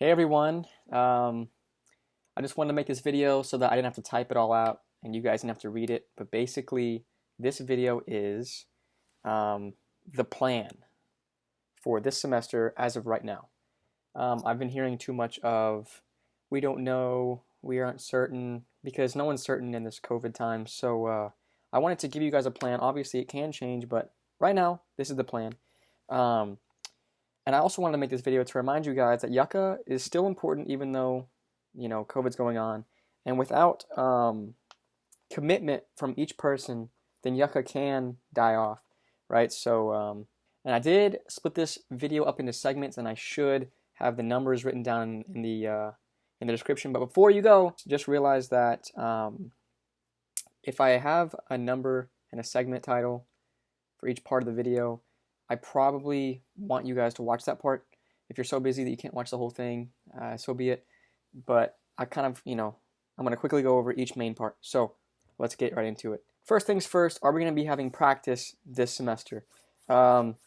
Hey everyone, I just wanted to make this video so that I didn't have to type it all out and you guys didn't have to read it. But basically, this video is the plan for this semester as of right now. I've been hearing too much of we don't know, we aren't certain, because no one's certain in this COVID time. So I wanted to give you guys a plan. Obviously, it can change, but right now, this is the plan. And I also wanted to make this video to remind you guys that Yucca is still important even though, COVID's going on. And without commitment from each person, then Yucca can die off, right? So, and I did split this video up into segments, and I should have the numbers written down in the description. But before you go, just realize that if I have a number and a segment title for each part of the video, I probably want you guys to watch that part. If you're so busy that you can't watch the whole thing, so be it. But I kind of, I'm going to quickly go over each main part. So let's get right into it. First things first, are we going to be having practice this semester? So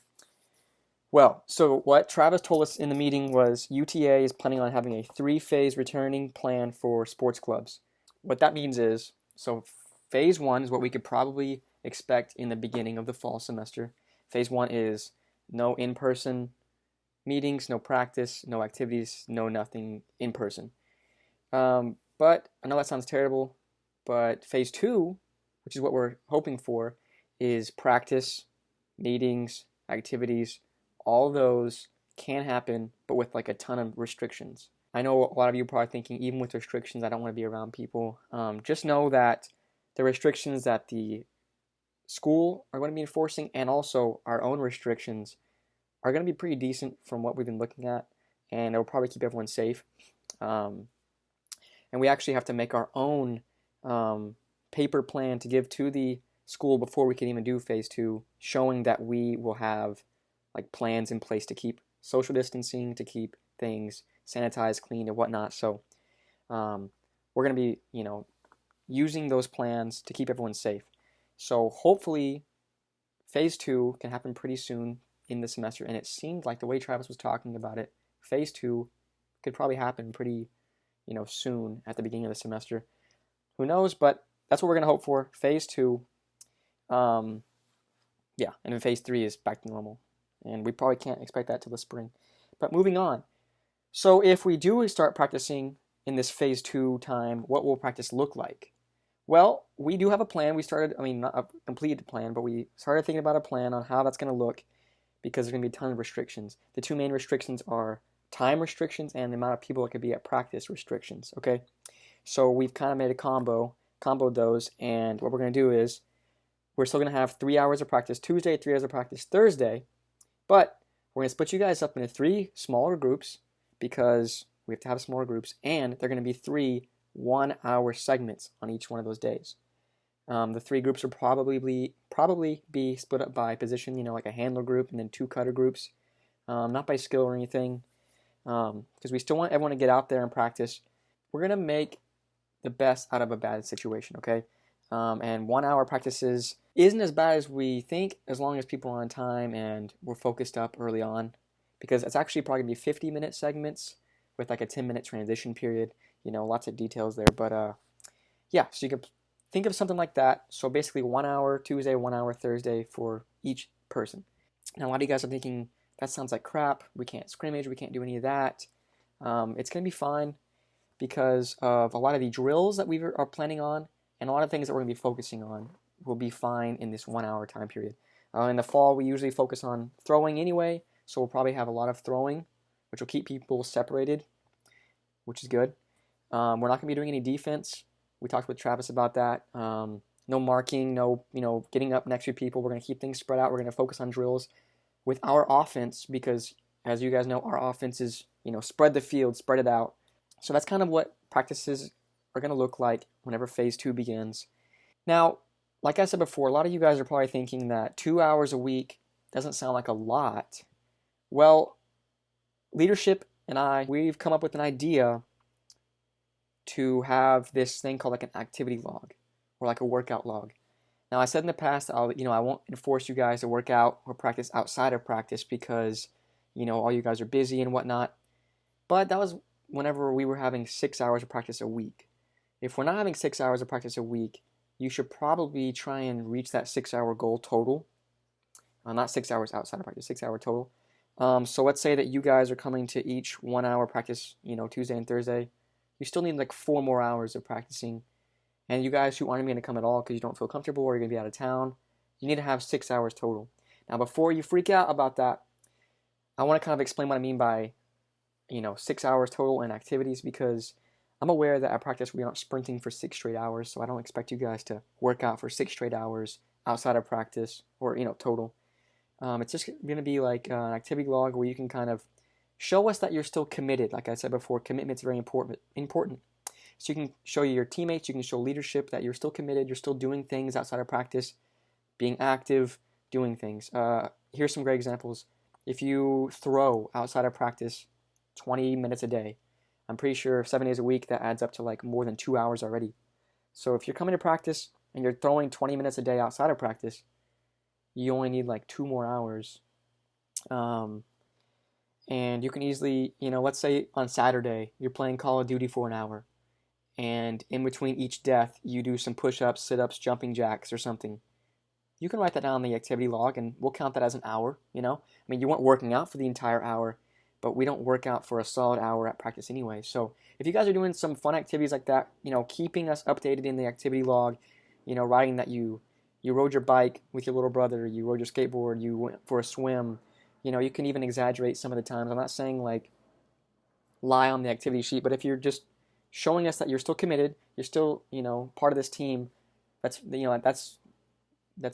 what Travis told us in the meeting was UTA is planning on having a 3-phase returning plan for sports clubs. What that means is, so phase 1 is what we could probably expect in the beginning of the fall semester. Phase 1 is no in-person meetings, no practice, no activities, no nothing in person. But I know that sounds terrible, but phase 2, which is what we're hoping for, is practice, meetings, activities. All those can happen, but with like a ton of restrictions. I know a lot of you are probably thinking, even with restrictions, I don't want to be around people. Just know that the restrictions that the school are going to be enforcing and also our own restrictions are going to be pretty decent from what we've been looking at, and it will probably keep everyone safe. And we actually have to make our own paper plan to give to the school before we can even do phase 2, showing that we will have like plans in place to keep social distancing, to keep things sanitized, clean, and whatnot. So we're going to be, using those plans to keep everyone safe. So hopefully phase 2 can happen pretty soon in the semester, and it seemed like the way Travis was talking about it, phase 2 could probably happen pretty, soon at the beginning of the semester. Who knows, but that's what we're going to hope for. Phase 2, and then phase 3 is back to normal, and we probably can't expect that till the spring. But moving on. So if we do start practicing in this phase 2 time, what will practice look like? Well, we do have a plan. We started, not a completed plan, but we started thinking about a plan on how that's going to look, because there's going to be a ton of restrictions. The 2 main restrictions are time restrictions and the amount of people that could be at practice restrictions, okay? So we've kind of made a comboed those, and what we're going to do is we're still going to have 3 hours of practice Tuesday, 3 hours of practice Thursday, but we're going to split you guys up into 3 smaller groups, because we have to have smaller groups, and they're going to be 3 1-hour segments on each one of those days. The 3 groups will probably be split up by position, like a handler group and then 2 cutter groups, not by skill or anything, because we still want everyone to get out there and practice. We're going to make the best out of a bad situation, okay? And 1-hour practices isn't as bad as we think, as long as people are on time and we're focused up early on, because it's actually probably going to be 50-minute segments with like a 10-minute transition period. Lots of details there, but so you can think of something like that. So basically 1 hour Tuesday, 1 hour Thursday for each person. Now a lot of you guys are thinking, that sounds like crap, we can't scrimmage, we can't do any of that. It's going to be fine because of a lot of the drills that we are planning on, and a lot of things that we're going to be focusing on will be fine in this 1 hour time period. In the fall, we usually focus on throwing anyway, so we'll probably have a lot of throwing, which will keep people separated, which is good. We're not going to be doing any defense. We talked with Travis about that. No marking, no getting up next to people. We're going to keep things spread out. We're going to focus on drills with our offense, because as you guys know, our offense is spread the field, spread it out. So that's kind of what practices are going to look like whenever phase 2 begins. Now, like I said before, a lot of you guys are probably thinking that 2 hours a week doesn't sound like a lot. Well, leadership and we've come up with an idea to have this thing called like an activity log or like a workout log. Now, I said in the past, I won't enforce you guys to work out or practice outside of practice because, all you guys are busy and whatnot. But that was whenever we were having 6 hours of practice a week. If we're not having 6 hours of practice a week, you should probably try and reach that 6 hour goal total. Not 6 hours outside of practice, 6 hour total. So let's say that you guys are coming to each 1 hour practice, Tuesday and Thursday. You still need like 4 more hours of practicing. And you guys who aren't even going to come at all because you don't feel comfortable or you're going to be out of town, you need to have 6 hours total. Now, before you freak out about that, I want to kind of explain what I mean by, 6 hours total and activities, because I'm aware that at practice we aren't sprinting for 6 straight hours, so I don't expect you guys to work out for 6 straight hours outside of practice or, total. It's just going to be like an activity log where you can kind of show us that you're still committed. Like I said before, commitment's very important. So you can show your teammates, you can show leadership that you're still committed, you're still doing things outside of practice, being active, doing things. Here's some great examples. If you throw outside of practice 20 minutes a day, I'm pretty sure 7 days a week, that adds up to like more than 2 hours already. So if you're coming to practice and you're throwing 20 minutes a day outside of practice, you only need like 2 more hours. And you can easily, let's say on Saturday, you're playing Call of Duty for an hour. And in between each death, you do some push-ups, sit-ups, jumping jacks or something. You can write that down in the activity log, and we'll count that as an hour, I mean, you weren't working out for the entire hour, but we don't work out for a solid hour at practice anyway. So if you guys are doing some fun activities like that, keeping us updated in the activity log, writing that you rode your bike with your little brother, you rode your skateboard, you went for a swim, you can even exaggerate some of the times. I'm not saying like lie on the activity sheet, but if you're just showing us that you're still committed, you're still, part of this team, that's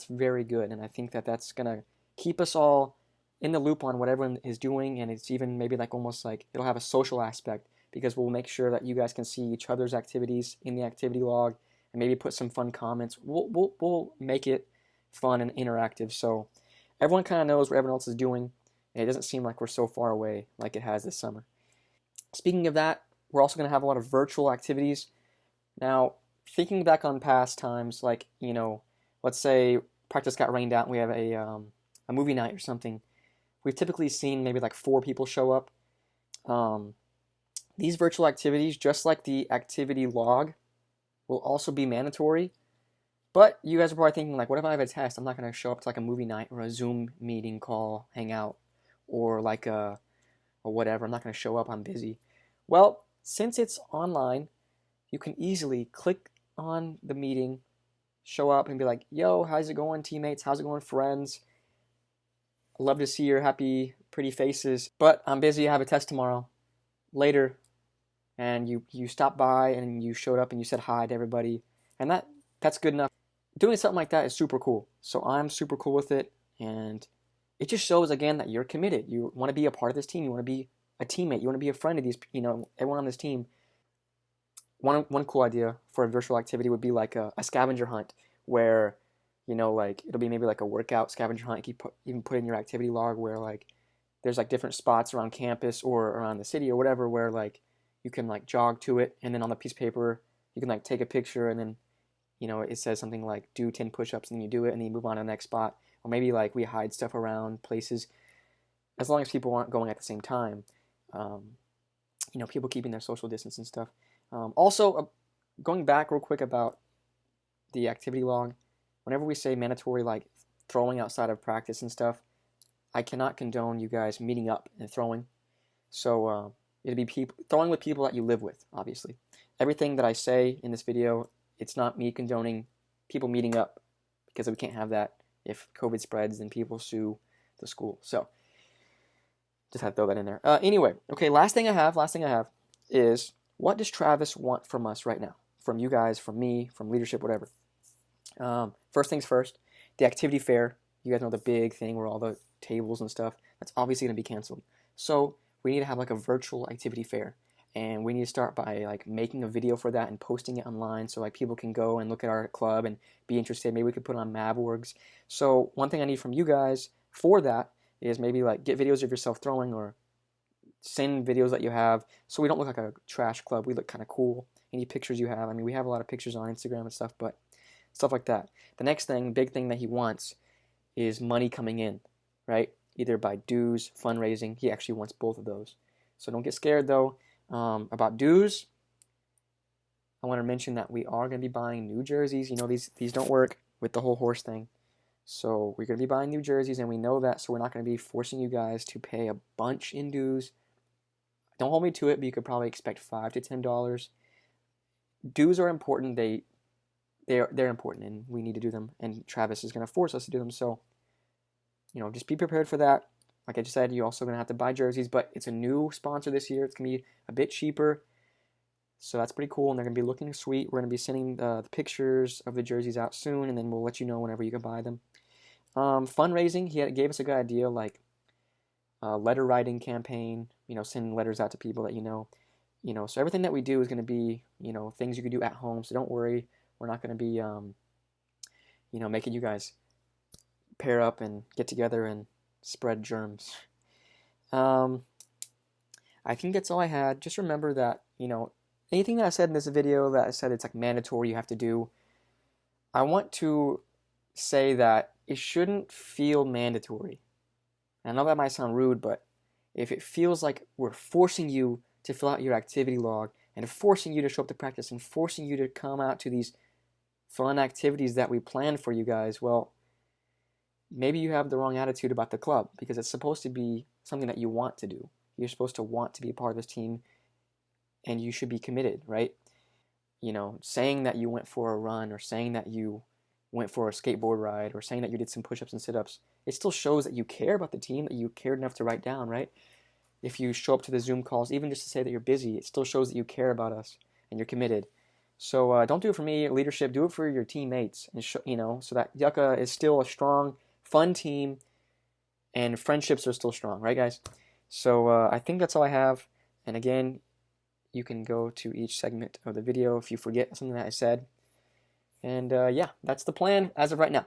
very good. And I think that that's going to keep us all in the loop on what everyone is doing. And it's even maybe like almost like it'll have a social aspect, because we'll make sure that you guys can see each other's activities in the activity log and maybe put some fun comments. We'll make it fun and interactive, so everyone kind of knows what everyone else is doing, and it doesn't seem like we're so far away like it has this summer. Speaking of that, we're also going to have a lot of virtual activities. Now, thinking back on past times, like, let's say practice got rained out and we have a movie night or something. We've typically seen maybe like 4 people show up. These virtual activities, just like the activity log, will also be mandatory. But you guys are probably thinking, like, what if I have a test? I'm not going to show up to like a movie night or a Zoom meeting call, hangout, or like or whatever. I'm not going to show up. I'm busy. Well, since it's online, you can easily click on the meeting, show up and be like, yo, how's it going, teammates? How's it going, friends? I love to see your happy, pretty faces, but I'm busy. I have a test tomorrow. Later. And you stopped by and you showed up and you said hi to everybody. And that's good enough. Doing something like that is super cool. So I'm super cool with it. And it just shows, again, that you're committed. You want to be a part of this team. You want to be a teammate. You want to be a friend of these, everyone on this team. One cool idea for a virtual activity would be like a scavenger hunt where, like it'll be maybe like a workout scavenger hunt. You even put in your activity log where like there's like different spots around campus or around the city or whatever where like you can like jog to it, and then on the piece of paper you can like take a picture, and then it says something like do 10 push-ups, and then you do it, and then you move on to the next spot. Or maybe like we hide stuff around places, as long as people aren't going at the same time. People keeping their social distance and stuff. Also, going back real quick about the activity log, whenever we say mandatory, like throwing outside of practice and stuff, I cannot condone you guys meeting up and throwing. So it'd be throwing with people that you live with, obviously. Everything that I say in this video, it's not me condoning people meeting up, because we can't have that. If COVID spreads, then people sue the school. So just had to throw that in there. Anyway, okay, last thing I have is, what does Travis want from us right now? From you guys, from me, from leadership, whatever. First things first, the activity fair. You guys know the big thing where all the tables and stuff, that's obviously going to be canceled. So we need to have like a virtual activity fair. And we need to start by like making a video for that and posting it online so like people can go and look at our club and be interested. Maybe we could put it on Mavworks. So one thing I need from you guys for that is maybe like get videos of yourself throwing, or send videos that you have so we don't look like a trash club. We look kind of cool. Any pictures you have. I mean, we have a lot of pictures on Instagram and stuff, but stuff like that. The next thing, big thing that he wants is money coming in, right? Either by dues, fundraising. He actually wants both of those. So don't get scared though. About dues, I want to mention that we are going to be buying new jerseys. You know, these don't work with the whole horse thing. So we're going to be buying new jerseys, and we know that, so we're not going to be forcing you guys to pay a bunch in dues. Don't hold me to it, but you could probably expect $5 to $10. Dues are important. They're important, and we need to do them. And Travis is going to force us to do them. So, you know, just be prepared for that. Like I just said, you're also going to have to buy jerseys, but it's a new sponsor this year. It's going to be a bit cheaper. So that's pretty cool, and they're going to be looking sweet. We're going to be sending the pictures of the jerseys out soon, and then we'll let you know whenever you can buy them. Fundraising, he gave us a good idea, like a letter writing campaign, you know, sending letters out to people that you know. So everything that we do is going to be, you know, things you can do at home. So don't worry, we're not going to be, making you guys pair up and get together and spread germs. I think that's all I had. Just remember that, you know, anything that I said in this video that I said it's like mandatory, you have to do, I want to say that it shouldn't feel mandatory. I know that might sound rude, but if it feels like we're forcing you to fill out your activity log and forcing you to show up to practice and forcing you to come out to these fun activities that we plan for you guys, well, maybe you have the wrong attitude about the club, because it's supposed to be something that you want to do. You're supposed to want to be a part of this team, and you should be committed, right? You know, saying that you went for a run, or saying that you went for a skateboard ride, or saying that you did some push-ups and sit-ups, it still shows that you care about the team, that you cared enough to write down, right? If you show up to the Zoom calls, even just to say that you're busy, it still shows that you care about us and you're committed. So don't do it for me, leadership. Do it for your teammates, and so that Yucca is still a strong, fun team, and friendships are still strong, right, guys? So I think that's all I have. And again, you can go to each segment of the video if you forget something that I said. And yeah, that's the plan as of right now.